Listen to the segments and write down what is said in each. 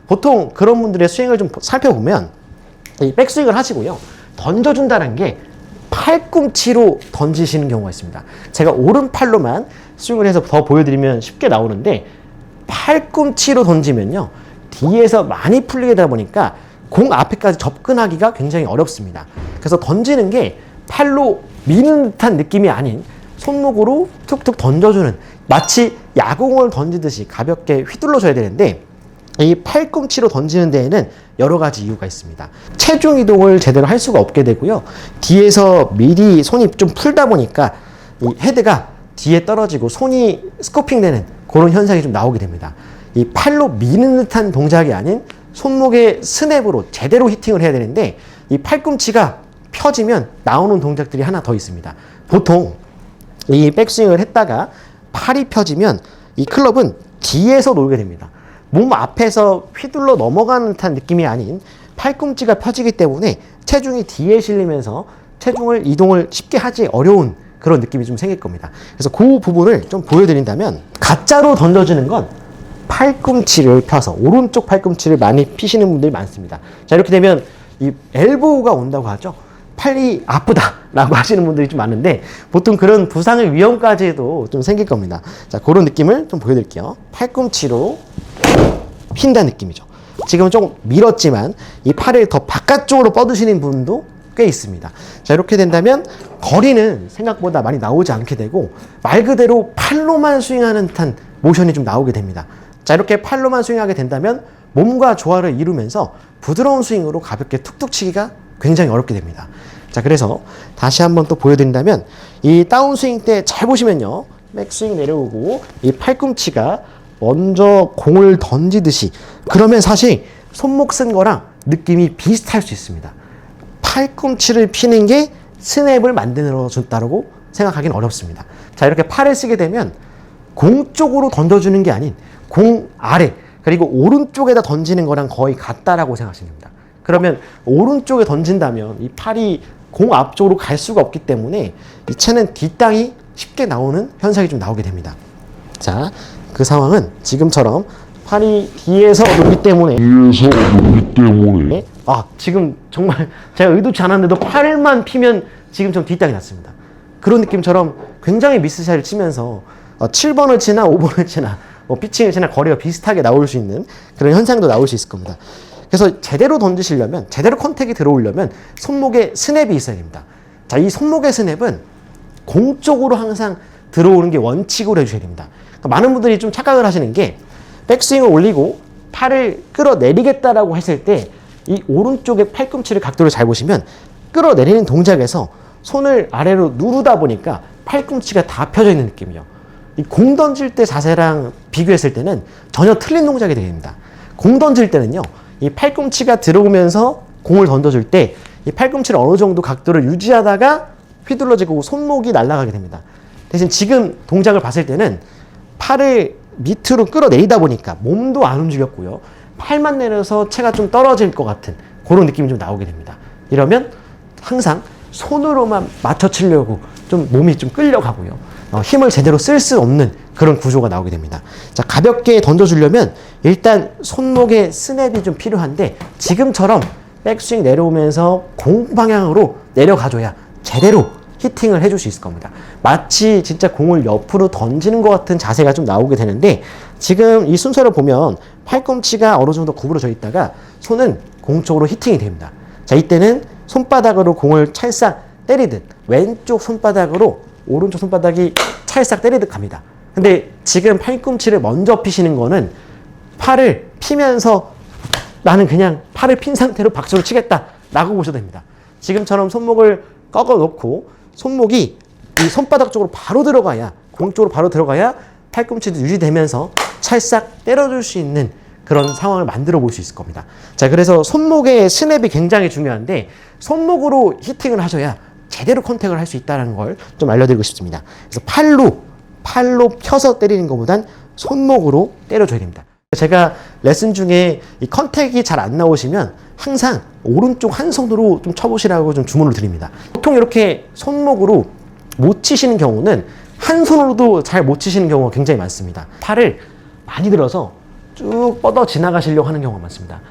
보통 그런 분들의 스윙을 좀 살펴보면 이 백스윙을 하시고요. 던져준다는 게 팔꿈치로 던지시는 경우가 있습니다. 제가 오른팔로만 스윙을 해서 더 보여드리면 쉽게 나오는데 팔꿈치로 던지면요. 뒤에서 많이 풀리게 되다 보니까 공 앞에까지 접근하기가 굉장히 어렵습니다. 그래서 던지는 게 팔로 미는 듯한 느낌이 아닌 손목으로 툭툭 던져주는 마치 야구공을 던지듯이 가볍게 휘둘러줘야 되는데 이 팔꿈치로 던지는 데에는 여러 가지 이유가 있습니다. 체중 이동을 제대로 할 수가 없게 되고요. 뒤에서 미리 손이 좀 풀다 보니까 이 헤드가 뒤에 떨어지고 손이 스코핑되는 그런 현상이 좀 나오게 됩니다. 이 팔로 미는 듯한 동작이 아닌 손목의 스냅으로 제대로 히팅을 해야 되는데 이 팔꿈치가 펴지면 나오는 동작들이 하나 더 있습니다. 보통 이 백스윙을 했다가 팔이 펴지면 이 클럽은 뒤에서 놀게 됩니다. 몸 앞에서 휘둘러 넘어가는 듯한 느낌이 아닌 팔꿈치가 펴지기 때문에 체중이 뒤에 실리면서 체중을 이동을 쉽게 하지 어려운 그런 느낌이 좀 생길 겁니다. 그래서 그 부분을 좀 보여드린다면 가짜로 던져주는 건 팔꿈치를 펴서 오른쪽 팔꿈치를 많이 피시는 분들이 많습니다. 자, 이렇게 되면 이 엘보우가 온다고 하죠. 팔이 아프다라고 하시는 분들이 좀 많은데 보통 그런 부상의 위험까지도 좀 생길 겁니다. 자, 그런 느낌을 좀 보여드릴게요. 팔꿈치로 핀다는 느낌이죠. 지금은 조금 밀었지만 이 팔을 더 바깥쪽으로 뻗으시는 분도 꽤 있습니다. 자, 이렇게 된다면 거리는 생각보다 많이 나오지 않게 되고 말 그대로 팔로만 스윙하는 듯한 모션이 좀 나오게 됩니다. 자, 이렇게 팔로만 스윙하게 된다면 몸과 조화를 이루면서 부드러운 스윙으로 가볍게 툭툭 치기가 굉장히 어렵게 됩니다. 자, 그래서 다시 한번 또 보여드린다면 이 다운스윙 때 잘 보시면요. 백스윙 내려오고 이 팔꿈치가 먼저 공을 던지듯이 그러면 사실 손목 쓴 거랑 느낌이 비슷할 수 있습니다. 팔꿈치를 피는 게 스냅을 만들어 줬다고 생각하기는 어렵습니다. 자, 이렇게 팔을 쓰게 되면 공 쪽으로 던져주는 게 아닌 공 아래 그리고 오른쪽에다 던지는 거랑 거의 같다라고 생각하시면 됩니다. 그러면 오른쪽에 던진다면 이 팔이 공 앞쪽으로 갈 수가 없기 때문에 이 채는 뒷땅이 쉽게 나오는 현상이 좀 나오게 됩니다. 자, 그 상황은 지금처럼 팔이 뒤에서 놀기 때문에 지금 정말 제가 의도치 않았는데도 팔만 피면 지금 좀 뒷땅이 났습니다. 그런 느낌처럼 굉장히 미스샷을 치면서 7번을 치나 5번을 치나 피칭을 치나 거리가 비슷하게 나올 수 있는 그런 현상도 나올 수 있을 겁니다. 그래서 제대로 던지시려면 제대로 컨택이 들어오려면 손목에 스냅이 있어야 됩니다. 자, 이 손목의 스냅은 공 쪽으로 항상 들어오는 게 원칙으로 해주셔야 됩니다. 그러니까 많은 분들이 좀 착각을 하시는 게 백스윙을 올리고 팔을 끌어내리겠다라고 했을 때 이 오른쪽의 팔꿈치를 각도를 잘 보시면 끌어내리는 동작에서 손을 아래로 누르다 보니까 팔꿈치가 다 펴져 있는 느낌이요. 이 공 던질 때 자세랑 비교했을 때는 전혀 틀린 동작이 되게 됩니다. 공 던질 때는요, 이 팔꿈치가 들어오면서 공을 던져줄 때 이 팔꿈치를 어느 정도 각도를 유지하다가 휘둘러지고 손목이 날아가게 됩니다. 대신 지금 동작을 봤을 때는 팔을 밑으로 끌어내리다 보니까 몸도 안 움직였고요. 팔만 내려서 채가 좀 떨어질 것 같은 그런 느낌이 좀 나오게 됩니다. 이러면 항상 손으로만 맞춰 치려고 좀 몸이 좀 끌려가고요. 힘을 제대로 쓸 수 없는 그런 구조가 나오게 됩니다. 자, 가볍게 던져주려면 일단 손목에 스냅이 좀 필요한데 지금처럼 백스윙 내려오면서 공 방향으로 내려가줘야 제대로 히팅을 해줄 수 있을 겁니다. 마치 진짜 공을 옆으로 던지는 것 같은 자세가 좀 나오게 되는데 지금 이 순서를 보면 팔꿈치가 어느 정도 구부러져 있다가 손은 공 쪽으로 히팅이 됩니다. 자, 이때는 손바닥으로 공을 찰싹 때리듯 왼쪽 손바닥으로 오른쪽 손바닥이 찰싹 때리듯 갑니다. 근데 지금 팔꿈치를 먼저 피시는 거는 팔을 피면서 나는 그냥 팔을 핀 상태로 박수를 치겠다 라고 보셔도 됩니다. 지금처럼 손목을 꺾어 놓고 손목이 이 손바닥 쪽으로 바로 들어가야 공 쪽으로 바로 들어가야 팔꿈치도 유지되면서 찰싹 때려줄 수 있는 그런 상황을 만들어 볼 수 있을 겁니다. 자, 그래서 손목의 스냅이 굉장히 중요한데 손목으로 히팅을 하셔야 제대로 컨택을 할 수 있다는 걸 좀 알려드리고 싶습니다. 그래서 팔로 펴서 때리는 것보단 손목으로 때려줘야 됩니다. 제가 레슨 중에 이 컨택이 잘 안 나오시면 항상 오른쪽 한 손으로 좀 쳐보시라고 좀 주문을 드립니다. 보통 이렇게 손목으로 못 치시는 경우는 한 손으로도 잘 못 치시는 경우가 굉장히 많습니다. 팔을 많이 들어서 쭉 뻗어 지나가시려고 하는 경우가 많습니다.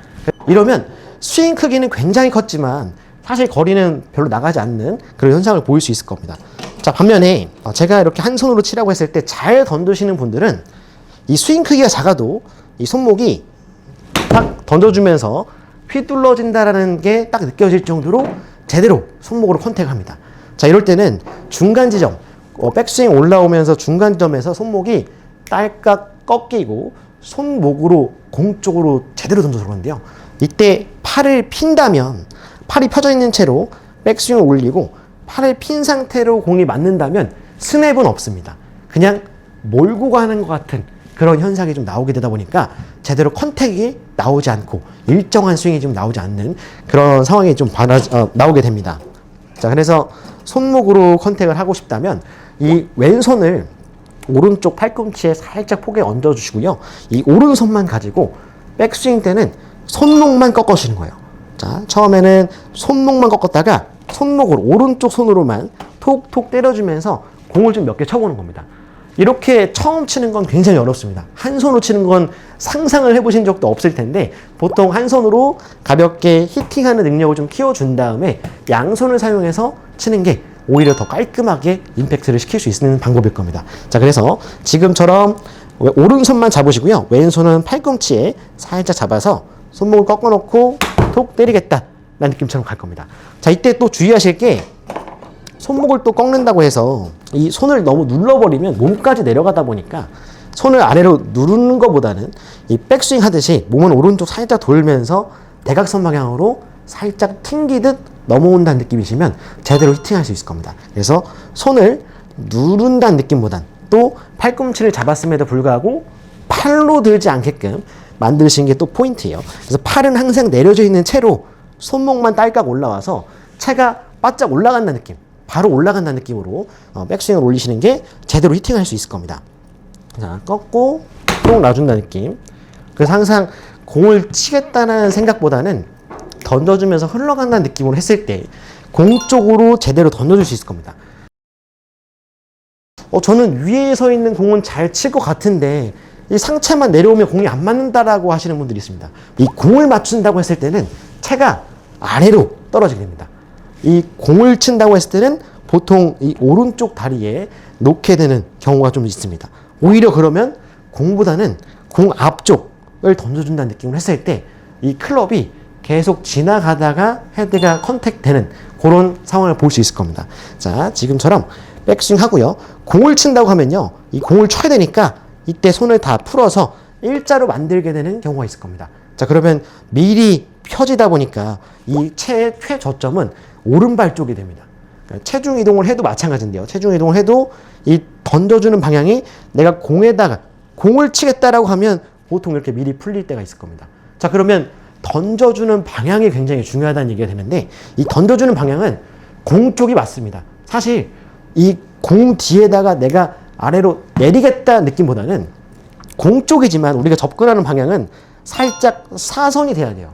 이러면 스윙 크기는 굉장히 컸지만 사실 거리는 별로 나가지 않는 그런 현상을 보일 수 있을 겁니다. 자, 반면에 제가 이렇게 한 손으로 치라고 했을 때 잘 던지시는 분들은 이 스윙 크기가 작아도 이 손목이 딱 던져주면서 휘둘러진다라는 게 딱 느껴질 정도로 제대로 손목으로 컨택합니다. 자, 이럴 때는 중간 지점, 백스윙 올라오면서 중간 지점에서 손목이 딸깍 꺾이고 손목으로 공 쪽으로 제대로 던져서 그러는데요. 이때 팔을 핀다면, 팔이 펴져 있는 채로 백스윙을 올리고 팔을 핀 상태로 공이 맞는다면 스냅은 없습니다. 그냥 몰고 가는 것 같은 그런 현상이 좀 나오게 되다 보니까 제대로 컨택이 나오지 않고 일정한 스윙이 좀 나오지 않는 그런 상황이 좀 나오게 됩니다. 자, 그래서 손목으로 컨택을 하고 싶다면 이 왼손을 오른쪽 팔꿈치에 살짝 포개 얹어 주시고요. 이 오른손만 가지고 백스윙 때는 손목만 꺾으시는 거예요. 자, 처음에는 손목만 꺾었다가 손목으로 오른쪽 손으로만 톡톡 때려주면서 공을 좀 몇 개 쳐보는 겁니다. 이렇게 처음 치는 건 굉장히 어렵습니다. 한 손으로 치는 건 상상을 해보신 적도 없을 텐데 보통 한 손으로 가볍게 히팅하는 능력을 좀 키워준 다음에 양손을 사용해서 치는 게 오히려 더 깔끔하게 임팩트를 시킬 수 있는 방법일 겁니다. 자, 그래서 지금처럼 오른손만 잡으시고요. 왼손은 팔꿈치에 살짝 잡아서 손목을 꺾어놓고 톡 때리겠다 라는 느낌처럼 갈 겁니다. 자, 이때 또 주의하실 게 손목을 또 꺾는다고 해서 이 손을 너무 눌러버리면 몸까지 내려가다 보니까 손을 아래로 누르는 것보다는 이 백스윙 하듯이 몸은 오른쪽 살짝 돌면서 대각선 방향으로 살짝 튕기듯 넘어온다는 느낌이시면 제대로 히팅할 수 있을 겁니다. 그래서 손을 누른다는 느낌보단 또 팔꿈치를 잡았음에도 불구하고 팔로 들지 않게끔 만드시는 게 또 포인트예요. 그래서 팔은 항상 내려져 있는 채로 손목만 딸깍 올라와서 채가 바짝 올라간다는 느낌, 바로 올라간다는 느낌으로 백스윙을 올리시는 게 제대로 히팅할 수 있을 겁니다. 자, 꺾고 또 놔준다는 느낌. 그래서 항상 공을 치겠다는 생각보다는 던져주면서 흘러간다는 느낌으로 했을 때 공 쪽으로 제대로 던져줄 수 있을 겁니다. 저는 위에 서 있는 공은 잘 칠 것 같은데 이 상체만 내려오면 공이 안 맞는다라고 하시는 분들이 있습니다. 이 공을 맞춘다고 했을 때는 채가 아래로 떨어지게 됩니다. 이 공을 친다고 했을 때는 보통 이 오른쪽 다리에 놓게 되는 경우가 좀 있습니다. 오히려 그러면 공보다는 공 앞쪽을 던져준다는 느낌을 했을 때 이 클럽이 계속 지나가다가 헤드가 컨택되는 그런 상황을 볼 수 있을 겁니다. 자, 지금처럼 백스윙 하고요. 공을 친다고 하면요. 이 공을 쳐야 되니까 이때 손을 다 풀어서 일자로 만들게 되는 경우가 있을 겁니다. 자, 그러면 미리 펴지다 보니까 이 채의 최저점은 오른발 쪽이 됩니다. 그러니까 체중 이동을 해도 마찬가지인데요. 체중 이동을 해도 이 던져주는 방향이 내가 공에다가 공을 치겠다라고 하면 보통 이렇게 미리 풀릴 때가 있을 겁니다. 자, 그러면 던져주는 방향이 굉장히 중요하다는 얘기가 되는데 이 던져주는 방향은 공 쪽이 맞습니다. 사실 이 공 뒤에다가 내가 아래로 내리겠다 느낌보다는 공 쪽이지만 우리가 접근하는 방향은 살짝 사선이 돼야 돼요.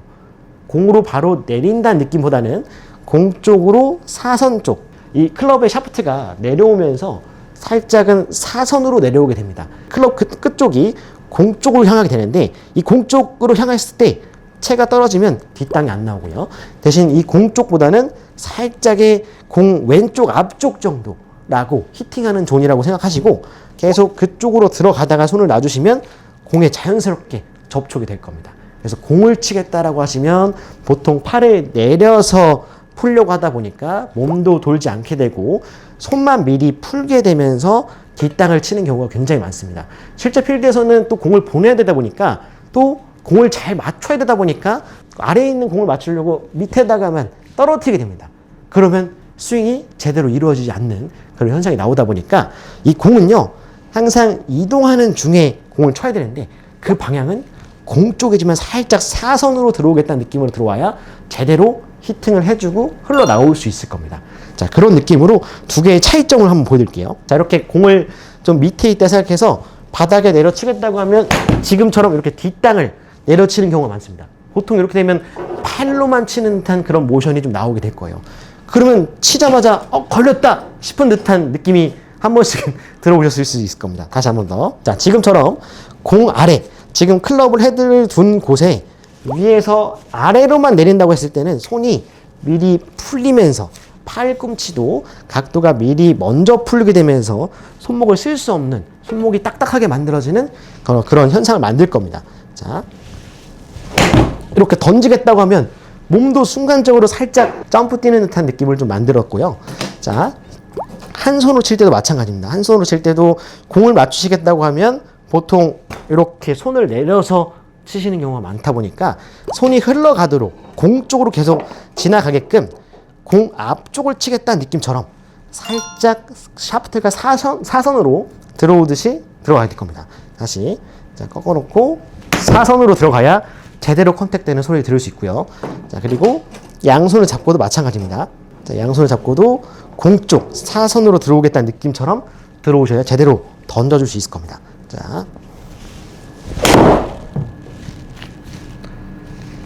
공으로 바로 내린다는 느낌보다는 공 쪽으로 사선 쪽, 이 클럽의 샤프트가 내려오면서 살짝은 사선으로 내려오게 됩니다. 클럽 끝쪽이 공 쪽으로 향하게 되는데 이 공 쪽으로 향했을 때 채가 떨어지면 뒷땅이 안 나오고요. 대신 이 공 쪽보다는 살짝의 공 왼쪽 앞쪽 정도라고 히팅하는 존이라고 생각하시고 계속 그쪽으로 들어가다가 손을 놔주시면 공에 자연스럽게 접촉이 될 겁니다. 그래서 공을 치겠다라고 하시면 보통 팔을 내려서 풀려고 하다 보니까 몸도 돌지 않게 되고 손만 미리 풀게 되면서 뒷땅을 치는 경우가 굉장히 많습니다. 실제 필드에서는 또 공을 보내야 되다 보니까 또 공을 잘 맞춰야 되다 보니까 아래에 있는 공을 맞추려고 밑에다가만 떨어뜨리게 됩니다. 그러면 스윙이 제대로 이루어지지 않는 그런 현상이 나오다 보니까 이 공은요, 항상 이동하는 중에 공을 쳐야 되는데 그 방향은 공 쪽이지만 살짝 사선으로 들어오겠다는 느낌으로 들어와야 제대로 히팅을 해주고 흘러나올 수 있을 겁니다. 자, 그런 느낌으로 두 개의 차이점을 한번 보여드릴게요. 자, 이렇게 공을 좀 밑에 있다 생각해서 바닥에 내려치겠다고 하면 지금처럼 이렇게 뒷땅을 내려치는 경우가 많습니다. 보통 이렇게 되면 팔로만 치는 듯한 그런 모션이 좀 나오게 될 거예요. 그러면 치자마자 걸렸다 싶은 듯한 느낌이 한 번씩 들어오셨을 수 있을 겁니다. 다시 한 번 더. 자, 지금처럼 공 아래 지금 클럽을 헤드를 둔 곳에 위에서 아래로만 내린다고 했을 때는 손이 미리 풀리면서 팔꿈치도 각도가 미리 먼저 풀리게 되면서 손목을 쓸 수 없는, 손목이 딱딱하게 만들어지는 그런 현상을 만들 겁니다. 자, 이렇게 던지겠다고 하면 몸도 순간적으로 살짝 점프 뛰는 듯한 느낌을 좀 만들었고요. 자, 한 손으로 칠 때도 마찬가지입니다. 한 손으로 칠 때도 공을 맞추시겠다고 하면 보통 이렇게 손을 내려서 치시는 경우가 많다 보니까 손이 흘러가도록 공 쪽으로 계속 지나가게끔 공 앞쪽을 치겠다는 느낌처럼 살짝 샤프트가 사선으로 들어오듯이 들어가야 될 겁니다. 다시 자, 꺾어놓고 사선으로 들어가야 제대로 컨택되는 소리를 들을 수 있고요. 자, 그리고 양손을 잡고도 마찬가지입니다. 자, 양손을 잡고도 공 쪽 사선으로 들어오겠다는 느낌처럼 들어오셔야 제대로 던져줄 수 있을 겁니다. 자,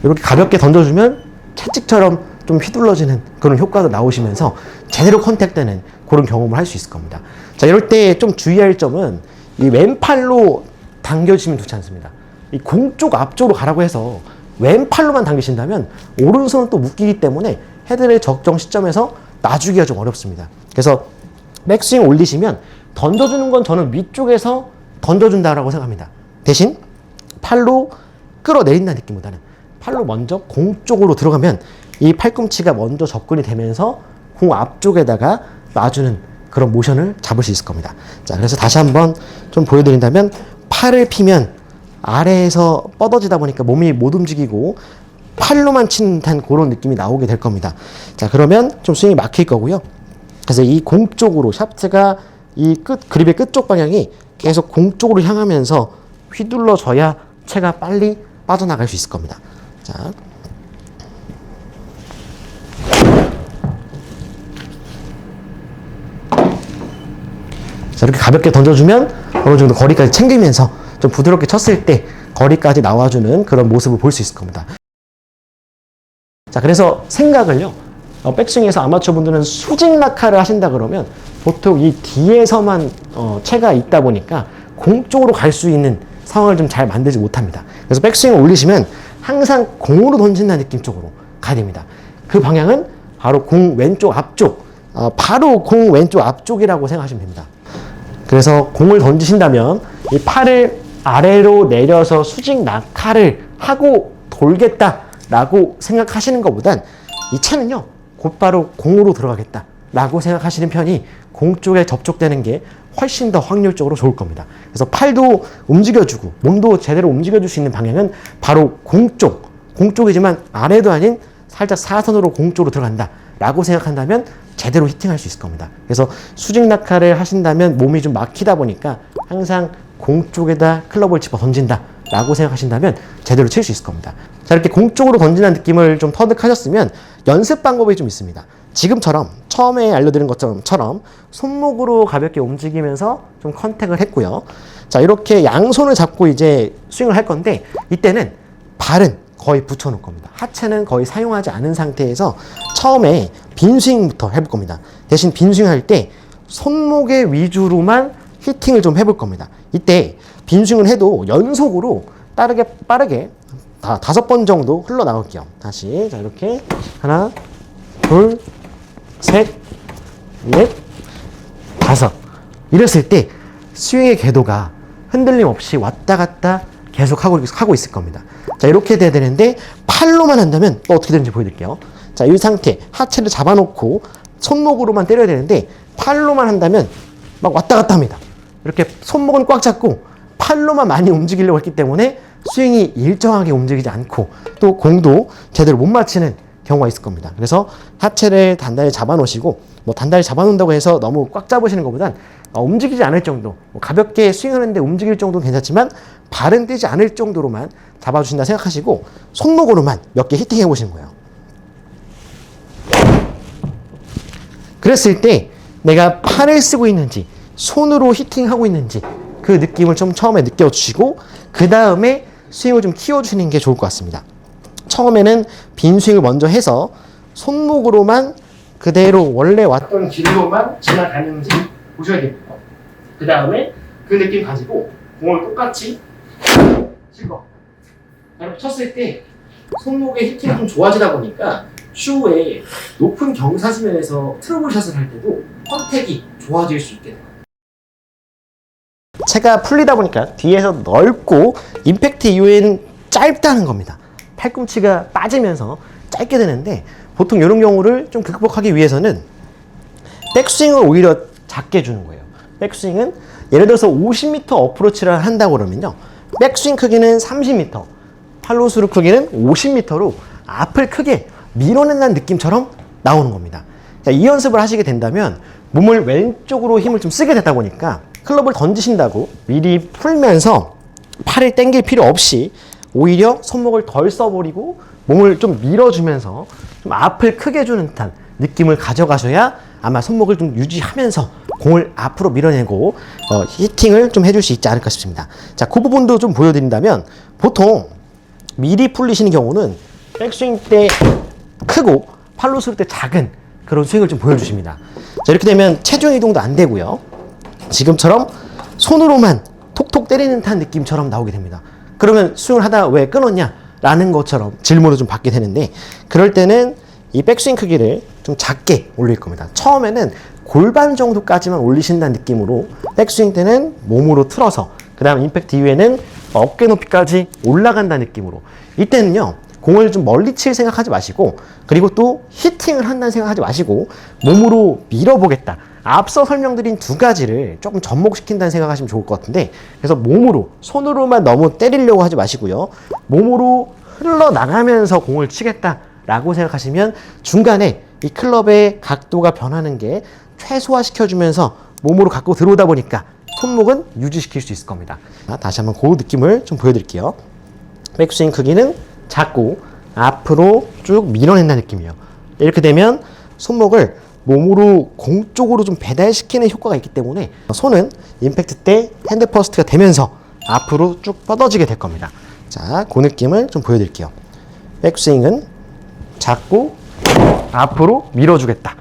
이렇게 가볍게 던져주면 채찍처럼 좀 휘둘러지는 그런 효과도 나오시면서 제대로 컨택되는 그런 경험을 할 수 있을 겁니다. 자, 이럴 때 좀 주의할 점은 이 왼팔로 당겨주시면 좋지 않습니다. 이 공 쪽 앞쪽으로 가라고 해서 왼팔로만 당기신다면 오른손은 또 묶이기 때문에 헤드를 적정 시점에서 놔주기가 좀 어렵습니다. 그래서 백스윙 올리시면 던져주는 건 저는 위쪽에서 던져준다라고 생각합니다. 대신 팔로 끌어내린다는 느낌보다는 팔로 먼저 공 쪽으로 들어가면 이 팔꿈치가 먼저 접근이 되면서 공 앞쪽에다가 놔주는 그런 모션을 잡을 수 있을 겁니다. 자, 그래서 다시 한번 좀 보여드린다면 팔을 피면 아래에서 뻗어지다 보니까 몸이 못 움직이고 팔로만 치는 듯한 그런 느낌이 나오게 될 겁니다. 자, 그러면 좀 스윙이 막힐 거고요. 그래서 이 공 쪽으로 샤프트가 이 그립의 끝쪽 방향이 계속 공 쪽으로 향하면서 휘둘러져야 채가 빨리 빠져나갈 수 있을 겁니다. 자, 이렇게 가볍게 던져주면 어느 정도 거리까지 챙기면서 좀 부드럽게 쳤을 때 거리까지 나와주는 그런 모습을 볼 수 있을 겁니다. 자, 그래서 생각을요, 백스윙에서 아마추어 분들은 수직 낙하를 하신다 그러면 보통 이 뒤에서만 채가 있다 보니까 공 쪽으로 갈 수 있는 상황을 좀 잘 만들지 못합니다. 그래서 백스윙을 올리시면 항상 공으로 던진다는 느낌 쪽으로 가야 됩니다. 그 방향은 바로 공 왼쪽 앞쪽, 바로 공 왼쪽 앞쪽이라고 생각하시면 됩니다. 그래서 공을 던지신다면 이 팔을 아래로 내려서 수직 낙하를 하고 돌겠다라고 생각하시는 것보단 이 채는요, 곧바로 공으로 들어가겠다라고 생각하시는 편이 공 쪽에 접촉되는 게 훨씬 더 확률적으로 좋을 겁니다. 그래서 팔도 움직여주고 몸도 제대로 움직여줄 수 있는 방향은 바로 공 쪽이지만 아래도 아닌 살짝 사선으로 공 쪽으로 들어간다 라고 생각한다면 제대로 히팅할 수 있을 겁니다. 그래서 수직 낙하를 하신다면 몸이 좀 막히다 보니까 항상 공 쪽에다 클럽을 집어 던진다 라고 생각하신다면 제대로 칠 수 있을 겁니다. 자, 이렇게 공 쪽으로 던지는 느낌을 좀 터득하셨으면 연습 방법이 좀 있습니다. 지금처럼 처음에 알려드린 것처럼 손목으로 가볍게 움직이면서 좀 컨택을 했고요. 자, 이렇게 양손을 잡고 이제 스윙을 할 건데 이때는 발은 거의 붙여놓을 겁니다. 하체는 거의 사용하지 않은 상태에서 처음에 빈 스윙부터 해볼 겁니다. 대신 빈 스윙 할 때 손목의 위주로만 히팅을 좀 해볼 겁니다. 이때 빈 스윙을 해도 연속으로 빠르게 5번 정도 흘러나올게요. 다시 자, 이렇게 하나, 둘, 셋, 넷, 5 이랬을 때 스윙의 궤도가 흔들림 없이 왔다 갔다 계속 하고 있을 겁니다. 자, 이렇게 돼야 되는데 팔로만 한다면 또 어떻게 되는지 보여드릴게요. 자, 이 상태 하체를 잡아놓고 손목으로만 때려야 되는데 팔로만 한다면 막 왔다 갔다 합니다. 이렇게 손목은 꽉 잡고 팔로만 많이 움직이려고 했기 때문에 스윙이 일정하게 움직이지 않고 또 공도 제대로 못 맞히는 경우가 있을 겁니다. 그래서 하체를 단단히 잡아놓으시고 뭐 단단히 잡아놓는다고 해서 너무 꽉 잡으시는 것보단 움직이지 않을 정도, 가볍게 스윙하는데 움직일 정도는 괜찮지만 발은 뛰지 않을 정도로만 잡아주신다 생각하시고 손목으로만 몇 개 히팅해 보시는 거예요. 그랬을 때 내가 팔을 쓰고 있는지 손으로 히팅하고 있는지 그 느낌을 좀 처음에 느껴주시고 그 다음에 스윙을 좀 키워주시는 게 좋을 것 같습니다. 처음에는 빈 스윙을 먼저 해서 손목으로만 그대로 원래 왔던 길로만 지나가는지 보셔야 됩니다. 그 다음에 그 느낌 가지고 공을 똑같이 칠 겁니다. 바로 쳤을 때 손목의 히팅이 좀 좋아지다 보니까 추후에 높은 경사지면에서 트러블샷을 할 때도 컨택이 좋아질 수 있게 돼요. 채가 풀리다 보니까 뒤에서 넓고 임팩트 이후에는 짧다는 겁니다. 팔꿈치가 빠지면서 짧게 되는데 보통 이런 경우를 좀 극복하기 위해서는 백스윙을 오히려 작게 주는 거예요. 백스윙은 예를 들어서 50m 어프로치를 한다고 그러면요. 백스윙 크기는 30m, 팔로우스루 크기는 50m로 앞을 크게 밀어낸다는 느낌처럼 나오는 겁니다. 자, 이 연습을 하시게 된다면 몸을 왼쪽으로 힘을 좀 쓰게 되다 보니까 클럽을 던지신다고 미리 풀면서 팔을 당길 필요 없이 오히려 손목을 덜 써버리고 몸을 좀 밀어주면서 좀 앞을 크게 주는 듯한 느낌을 가져가셔야 아마 손목을 좀 유지하면서 공을 앞으로 밀어내고 히팅을 좀 해줄 수 있지 않을까 싶습니다. 자, 그 부분도 좀 보여드린다면 보통 미리 풀리시는 경우는 백스윙 때 크고 팔로우스루 때 작은 그런 스윙을 좀 보여주십니다. 자, 이렇게 되면 체중 이동도 안 되고요. 지금처럼 손으로만 톡톡 때리는 듯한 느낌처럼 나오게 됩니다. 그러면 스윙을 하다가 왜 끊었냐? 라는 것처럼 질문을 좀 받게 되는데 그럴 때는 이 백스윙 크기를 좀 작게 올릴 겁니다. 처음에는 골반 정도까지만 올리신다는 느낌으로 백스윙 때는 몸으로 틀어서 그 다음 임팩트 이후에는 어깨 높이까지 올라간다는 느낌으로 이때는요 공을 좀 멀리 칠 생각하지 마시고 그리고 또 히팅을 한다는 생각하지 마시고 몸으로 밀어보겠다. 앞서 설명드린 두 가지를 조금 접목시킨다는 생각하시면 좋을 것 같은데 그래서 몸으로 손으로만 너무 때리려고 하지 마시고요. 몸으로 흘러나가면서 공을 치겠다라고 생각하시면 중간에 이 클럽의 각도가 변하는 게 최소화시켜주면서 몸으로 갖고 들어오다 보니까 손목은 유지시킬 수 있을 겁니다. 다시 한번 그 느낌을 좀 보여드릴게요. 백스윙 크기는 작고 앞으로 쭉 밀어낸다는 느낌이에요. 이렇게 되면 손목을 몸으로 공 쪽으로 좀 배달시키는 효과가 있기 때문에 손은 임팩트 때 핸드 퍼스트가 되면서 앞으로 쭉 뻗어지게 될 겁니다. 자, 그 느낌을 좀 보여드릴게요. 백스윙은 작고 앞으로 밀어주겠다.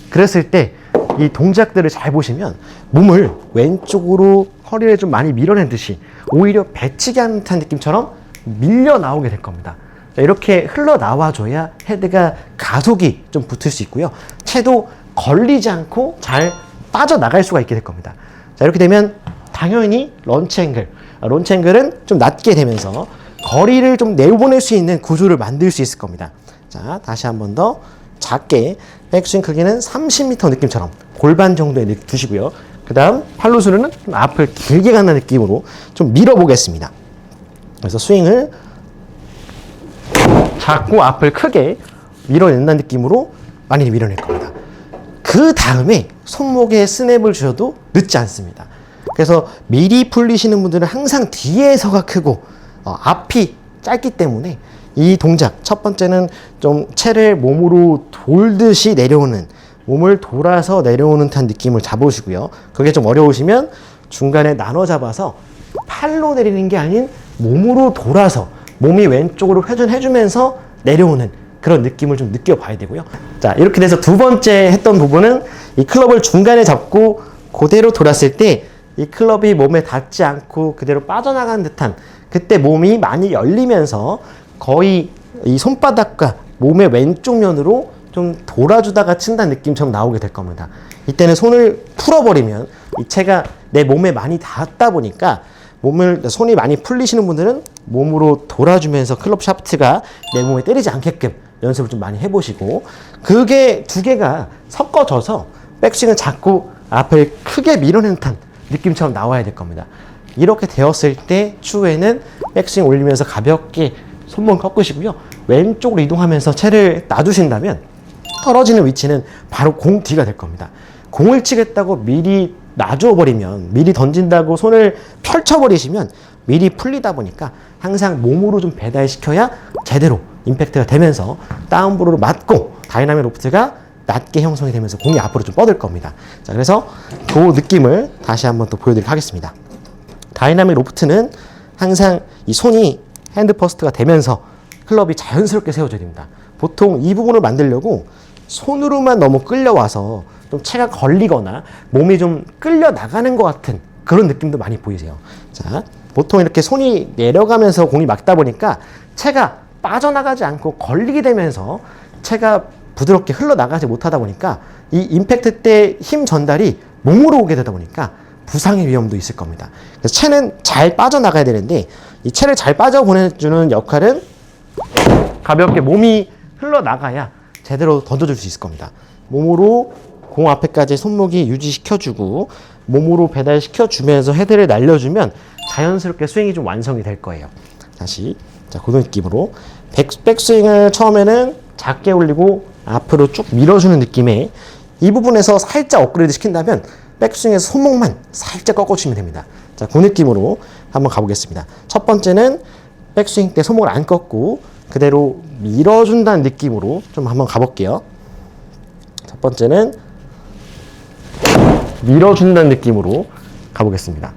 그랬을 때 이 동작들을 잘 보시면 몸을 왼쪽으로 허리를 좀 많이 밀어낸 듯이 오히려 배치기 하는 듯한 느낌처럼 밀려 나오게 될 겁니다. 자, 이렇게 흘러나와줘야 헤드가 가속이 좀 붙을 수 있고요. 채도 걸리지 않고 잘 빠져나갈 수가 있게 될 겁니다. 자, 이렇게 되면 당연히 런치 앵글, 런치 앵글은 좀 낮게 되면서 거리를 좀 내보낼 수 있는 구조를 만들 수 있을 겁니다. 자, 다시 한 번 더 작게 백스윙 크기는 30m 느낌처럼 골반 정도에 두시고요. 그 다음 팔로우스루는 좀 앞을 길게 가는 느낌으로 좀 밀어보겠습니다. 그래서 스윙을 작고 앞을 크게 밀어낸다는 느낌으로 많이 밀어낼 겁니다. 그 다음에 손목에 스냅을 주셔도 늦지 않습니다. 그래서 미리 풀리시는 분들은 항상 뒤에서가 크고 앞이 짧기 때문에 이 동작 첫 번째는 좀 채를 몸으로 돌듯이 내려오는 몸을 돌아서 내려오는 듯한 느낌을 잡으시고요. 그게 좀 어려우시면 중간에 나눠 잡아서 팔로 내리는 게 아닌 몸으로 돌아서 몸이 왼쪽으로 회전해주면서 내려오는 그런 느낌을 좀 느껴봐야 되고요. 자, 이렇게 돼서 두 번째 했던 부분은 이 클럽을 중간에 잡고 그대로 돌았을 때 이 클럽이 몸에 닿지 않고 그대로 빠져나가는 듯한 그때 몸이 많이 열리면서 거의 이 손바닥과 몸의 왼쪽 면으로 좀 돌아주다가 친다는 느낌처럼 나오게 될 겁니다. 이때는 손을 풀어버리면 이 채가 내 몸에 많이 닿다 보니까 손이 많이 풀리시는 분들은 몸으로 돌아주면서 클럽 샤프트가 내 몸에 때리지 않게끔 연습을 좀 많이 해보시고 그게 두 개가 섞어져서 백스윙은 자꾸 앞을 크게 밀어내는 듯한 느낌처럼 나와야 될 겁니다. 이렇게 되었을 때 추후에는 백스윙 올리면서 가볍게 손목 꺾으시고요. 왼쪽으로 이동하면서 채를 놔두신다면 떨어지는 위치는 바로 공 뒤가 될 겁니다. 공을 치겠다고 미리 놔줘버리면 미리 던진다고 손을 펼쳐버리시면 미리 풀리다 보니까 항상 몸으로 좀 배달시켜야 제대로 임팩트가 되면서 다운브로로 맞고 다이나믹 로프트가 낮게 형성이 되면서 공이 앞으로 좀 뻗을 겁니다. 자, 그래서 그 느낌을 다시 한번 또 보여드리도록 하겠습니다. 다이나믹 로프트는 항상 이 손이 핸드 퍼스트가 되면서 클럽이 자연스럽게 세워져야 됩니다. 보통 이 부분을 만들려고 손으로만 너무 끌려와서 좀 채가 걸리거나 몸이 좀 끌려 나가는 것 같은 그런 느낌도 많이 보이세요. 자, 보통 이렇게 손이 내려가면서 공이 막다 보니까 채가 빠져나가지 않고 걸리게 되면서 채가 부드럽게 흘러나가지 못하다 보니까 이 임팩트 때 힘 전달이 몸으로 오게 되다 보니까 부상의 위험도 있을 겁니다. 그래서 채는 잘 빠져나가야 되는데 이 채를 잘 빠져보내주는 역할은 가볍게 몸이 흘러나가야 제대로 던져줄 수 있을 겁니다. 몸으로 공 앞에까지 손목이 유지시켜주고 몸으로 배달시켜주면서 헤드를 날려주면 자연스럽게 스윙이 좀 완성이 될 거예요. 다시 자, 그 느낌으로 백스윙을 처음에는 작게 올리고 앞으로 쭉 밀어주는 느낌의 이 부분에서 살짝 업그레이드 시킨다면 백스윙에서 손목만 살짝 꺾어주시면 됩니다. 자, 그 느낌으로 한번 가보겠습니다. 첫 번째는 백스윙 때 손목을 안 꺾고 그대로 밀어준다는 느낌으로 좀 한번 가볼게요. 첫 번째는 밀어준다는 느낌으로 가보겠습니다.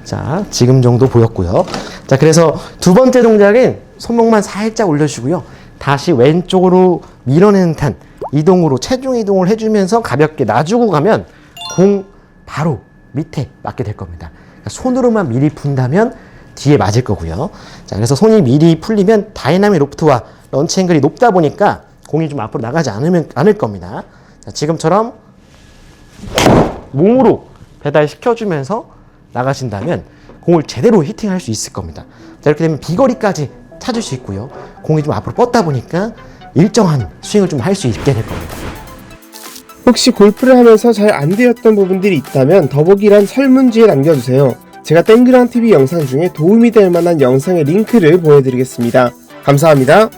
자, 지금 정도 보였고요. 자, 그래서 두 번째 동작은 손목만 살짝 올려주고요. 다시 왼쪽으로 밀어내는 듯한 이동으로 체중 이동을 해주면서 가볍게 놔주고 가면 공 바로 밑에 맞게 될 겁니다. 그러니까 손으로만 미리 푼다면 뒤에 맞을 거고요. 자, 그래서 손이 미리 풀리면 다이나믹 로프트와 런치 앵글이 높다 보니까 공이 좀 앞으로 나가지 않을 겁니다. 자, 지금처럼 몸으로 배달시켜주면서 나가신다면 공을 제대로 히팅할 수 있을 겁니다. 자, 이렇게 되면 비거리까지 찾을 수 있고요. 공이 좀 앞으로 뻗다 보니까 일정한 스윙을 좀 할 수 있게 될 겁니다. 혹시 골프를 하면서 잘 안 되었던 부분들이 있다면 더보기란 설문지에 남겨주세요. 제가 땡그랑TV 영상 중에 도움이 될 만한 영상의 링크를 보내드리겠습니다. 감사합니다.